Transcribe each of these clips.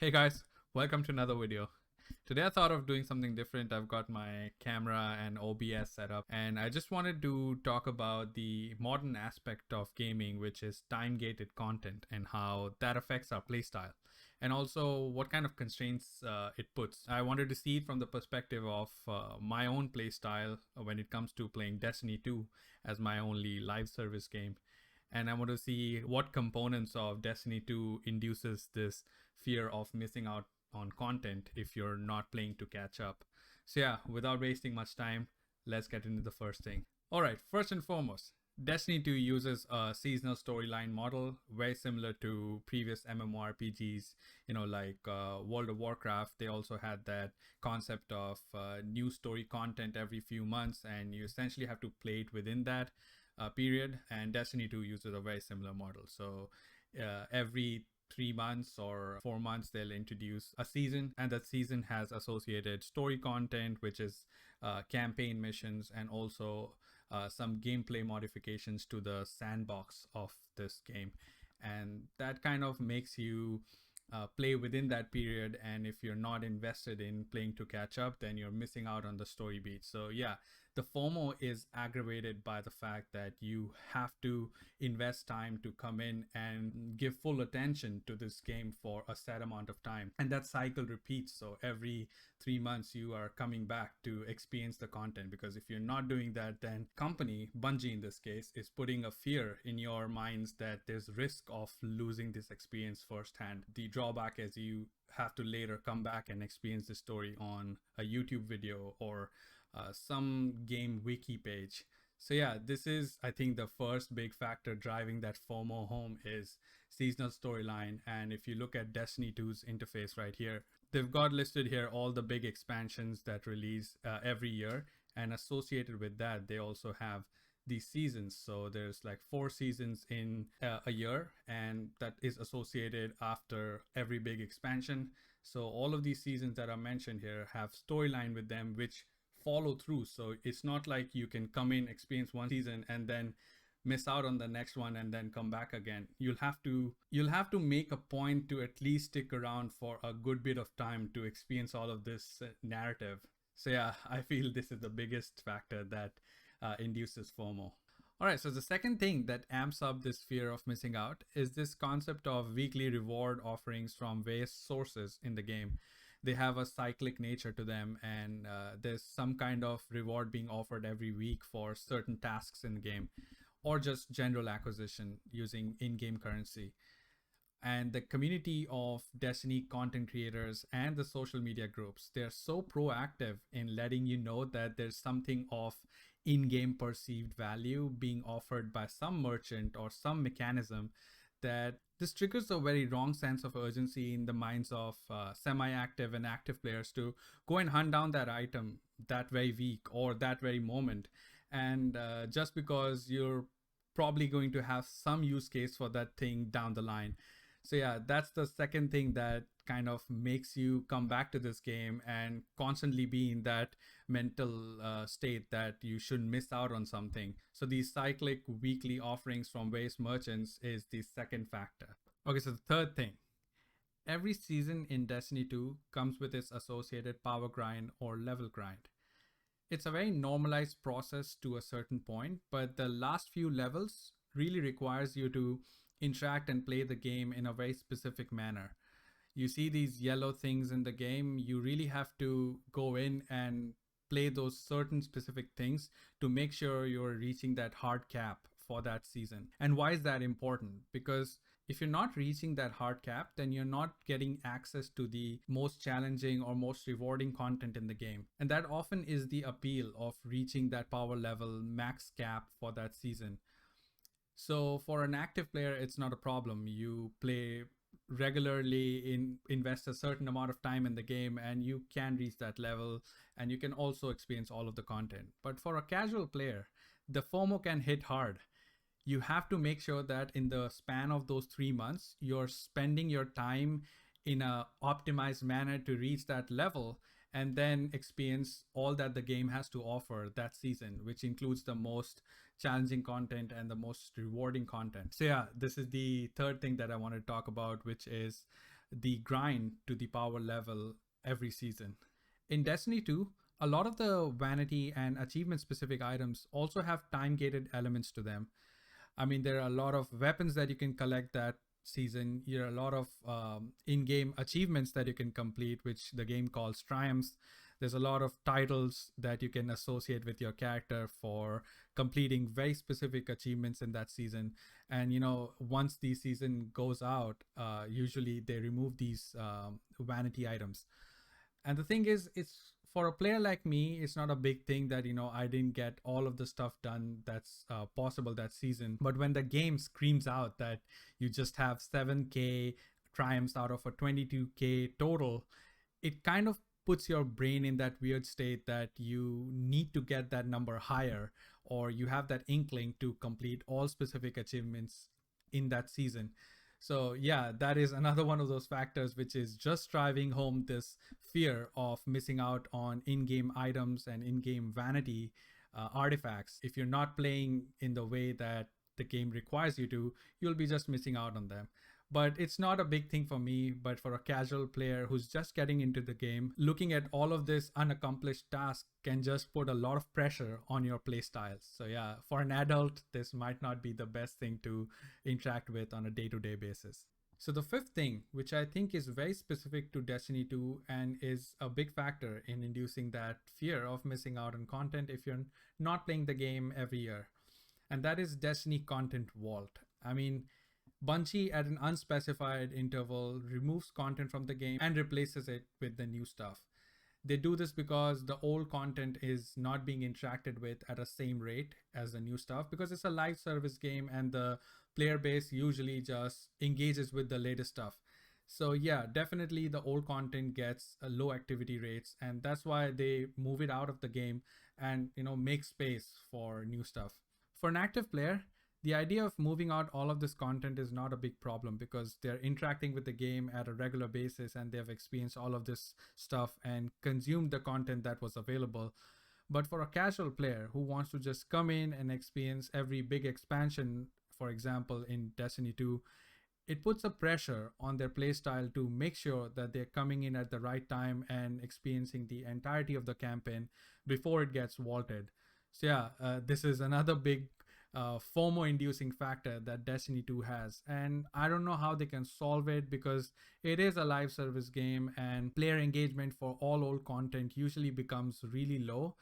Hey guys, welcome to another video. Today I thought of doing something different. I've got my camera and OBS set up, and I just wanted to talk about the modern aspect of gaming, which is time-gated content and how that affects our playstyle, and also what kind of constraints it puts. I wanted to see it from the perspective of my own playstyle when it comes to playing Destiny 2 as my only live service game, and I want to see what components of Destiny 2 induces this fear of missing out on content if you're not playing to catch up. So yeah, without wasting much time, let's get into the first thing. All right, first and foremost, Destiny 2 uses a seasonal storyline model very similar to previous MMORPGs, like World of Warcraft. They also had that concept of new story content every few months, and you essentially have to play it within that period. And Destiny 2 uses a very similar model. So every 3 months or 4 months they'll introduce a season, and that season has associated story content, which is campaign missions, and also some gameplay modifications to the sandbox of this game, and that kind of makes you play within that period. And if you're not invested in playing to catch up, then you're missing out on the story beats. So yeah, the FOMO is aggravated by the fact that you have to invest time to come in and give full attention to this game for a set amount of time, and that cycle repeats. So every 3 months you are coming back to experience the content, because if you're not doing that, then company Bungie in this case is putting a fear in your minds that there's risk of losing this experience firsthand. The drawback is you have to later come back and experience the story on a YouTube video or some game wiki page. So yeah, this is, I think, the first big factor driving that FOMO home is seasonal storyline. And if you look at Destiny 2's interface right here, they've got listed here all the big expansions that release every year. And associated with that, they also have these seasons. So there's like 4 seasons in a year, and that is associated after every big expansion. So all of these seasons that are mentioned here have storyline with them, which follow through. So it's not like you can come in, experience one season, and then miss out on the next one and then come back again. You'll have to make a point to at least stick around for a good bit of time to experience all of this narrative. So yeah, I feel this is the biggest factor that induces FOMO. All right, so the second thing that amps up this fear of missing out is this concept of weekly reward offerings from various sources in the game. They have a cyclic nature to them, and there's some kind of reward being offered every week for certain tasks in the game, or just general acquisition using in-game currency. And the community of Destiny content creators and the social media groups, they're so proactive in letting you know that there's something of in-game perceived value being offered by some merchant or some mechanism, that this triggers a very wrong sense of urgency in the minds of semi-active and active players to go and hunt down that item that very week or that very moment. And just because you're probably going to have some use case for that thing down the line. So yeah, that's the second thing that kind of makes you come back to this game and constantly be in that mental state that you shouldn't miss out on something. So these cyclic weekly offerings from various merchants is the second factor. Okay, so the third thing, every season in Destiny 2 comes with its associated power grind or level grind. It's a very normalized process to a certain point, but the last few levels really requires you to interact and play the game in a very specific manner. You see these yellow things in the game, you really have to go in and play those certain specific things to make sure you're reaching that hard cap for that season. And why is that important? Because if you're not reaching that hard cap, then you're not getting access to the most challenging or most rewarding content in the game. And that often is the appeal of reaching that power level max cap for that season. So for an active player, it's not a problem. You play regularly, invest a certain amount of time in the game, and you can reach that level, and you can also experience all of the content. But for a casual player, the FOMO can hit hard. You have to make sure that in the span of those 3 months, you're spending your time in a optimized manner to reach that level and then experience all that the game has to offer that season, which includes the most challenging content and the most rewarding content. So yeah, this is the third thing that I want to talk about, which is the grind to the power level every season. In Destiny 2, a lot of the vanity and achievement specific items also have time gated elements to them. I mean, there are a lot of weapons that you can collect that season. There are a lot of in game achievements that you can complete, which the game calls triumphs. There's a lot of titles that you can associate with your character for completing very specific achievements in that season. And, once the season goes out, usually they remove these vanity items. And the thing is, it's for a player like me, it's not a big thing that, I didn't get all of the stuff done that's possible that season. But when the game screams out that you just have 7K triumphs out of a 22K total, it kind of puts your brain in that weird state that you need to get that number higher, or you have that inkling to complete all specific achievements in that season. So yeah, that is another one of those factors which is just driving home this fear of missing out on in-game items and in-game vanity artifacts. If you're not playing in the way that the game requires you to, you'll be just missing out on them. But it's not a big thing for me, but for a casual player who's just getting into the game, looking at all of this unaccomplished task can just put a lot of pressure on your playstyles. So yeah, for an adult, this might not be the best thing to interact with on a day-to-day basis. So the fifth thing, which I think is very specific to Destiny 2 and is a big factor in inducing that fear of missing out on content if you're not playing the game every year, and that is Destiny Content Vault. I mean, Bungie, at an unspecified interval, removes content from the game and replaces it with the new stuff. They do this because the old content is not being interacted with at a same rate as the new stuff, because it's a live service game and the player base usually just engages with the latest stuff. So yeah, definitely the old content gets low activity rates, and that's why they move it out of the game and make space for new stuff. For an active player, the idea of moving out all of this content is not a big problem because they're interacting with the game at a regular basis and they've experienced all of this stuff and consumed the content that was available. But for a casual player who wants to just come in and experience every big expansion, for example, in Destiny 2, it puts a pressure on their playstyle to make sure that they're coming in at the right time and experiencing the entirety of the campaign before it gets vaulted. So yeah, this is another big FOMO inducing factor that Destiny 2 has, and I don't know how they can solve it because it is a live service game and player engagement for all old content usually becomes really low.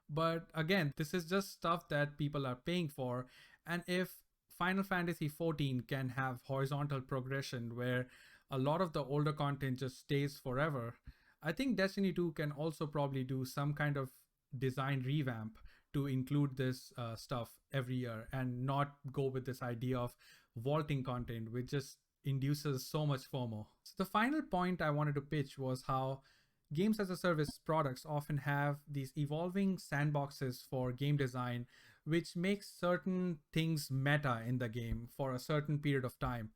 But again, this is just stuff that people are paying for, and if Final Fantasy XIV can have horizontal progression where a lot of the older content just stays forever, I think Destiny 2 can also probably do some kind of design revamp to include this stuff every year and not go with this idea of vaulting content, which just induces so much FOMO. So the final point I wanted to pitch was how games as a service products often have these evolving sandboxes for game design, which makes certain things meta in the game for a certain period of time.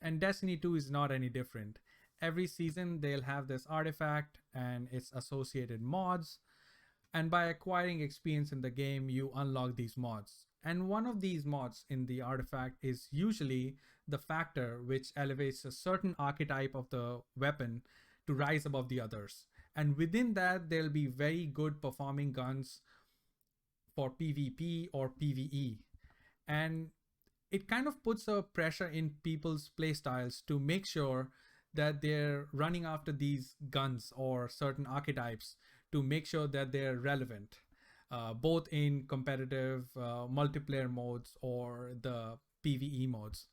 And Destiny 2 is not any different. Every season they'll have this artifact and its associated mods, and by acquiring experience in the game, you unlock these mods. And one of these mods in the artifact is usually the factor which elevates a certain archetype of the weapon to rise above the others. And within that, there'll be very good performing guns for PvP or PvE. And it kind of puts a pressure in people's playstyles to make sure that they're running after these guns or certain archetypes to make sure that they're relevant, both in competitive multiplayer modes or the PvE modes.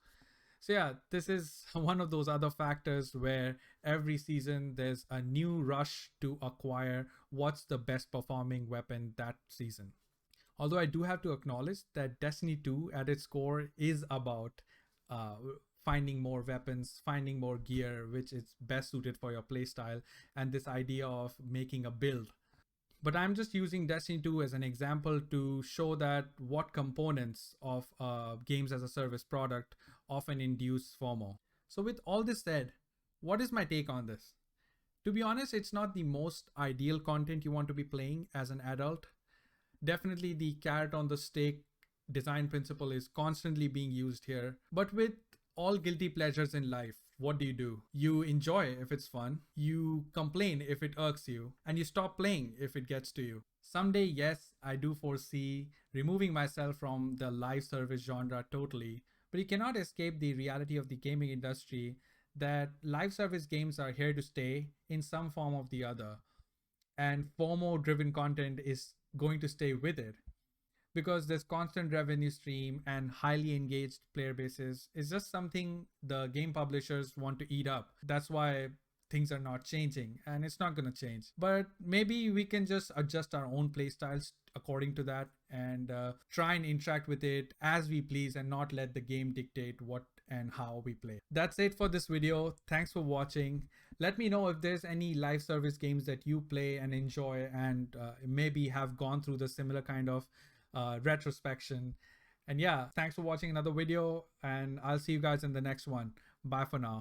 So yeah, this is one of those other factors where every season there's a new rush to acquire what's the best performing weapon that season. Although I do have to acknowledge that Destiny 2 at its core is about finding more weapons, finding more gear, which is best suited for your playstyle, and this idea of making a build. But I'm just using Destiny 2 as an example to show that what components of games as a service product often induce FOMO. So with all this said, what is my take on this? To be honest, it's not the most ideal content you want to be playing as an adult. Definitely the carrot on the stick design principle is constantly being used here. But with all guilty pleasures in life, what do? You enjoy if it's fun, you complain if it irks you, and you stop playing if it gets to you. Someday, yes, I do foresee removing myself from the live service genre totally, but you cannot escape the reality of the gaming industry that live service games are here to stay in some form of the other, and FOMO driven content is going to stay with it because this constant revenue stream and highly engaged player bases is just something the game publishers want to eat up. That's why things are not changing, and it's not going to change. But maybe we can just adjust our own play styles according to that and try and interact with it as we please and not let the game dictate what and how we play. That's it for this video. Thanks for watching. Let me know if there's any live service games that you play and enjoy and maybe have gone through the similar kind of retrospection. And yeah, thanks for watching another video, and I'll see you guys in the next one. Bye for now.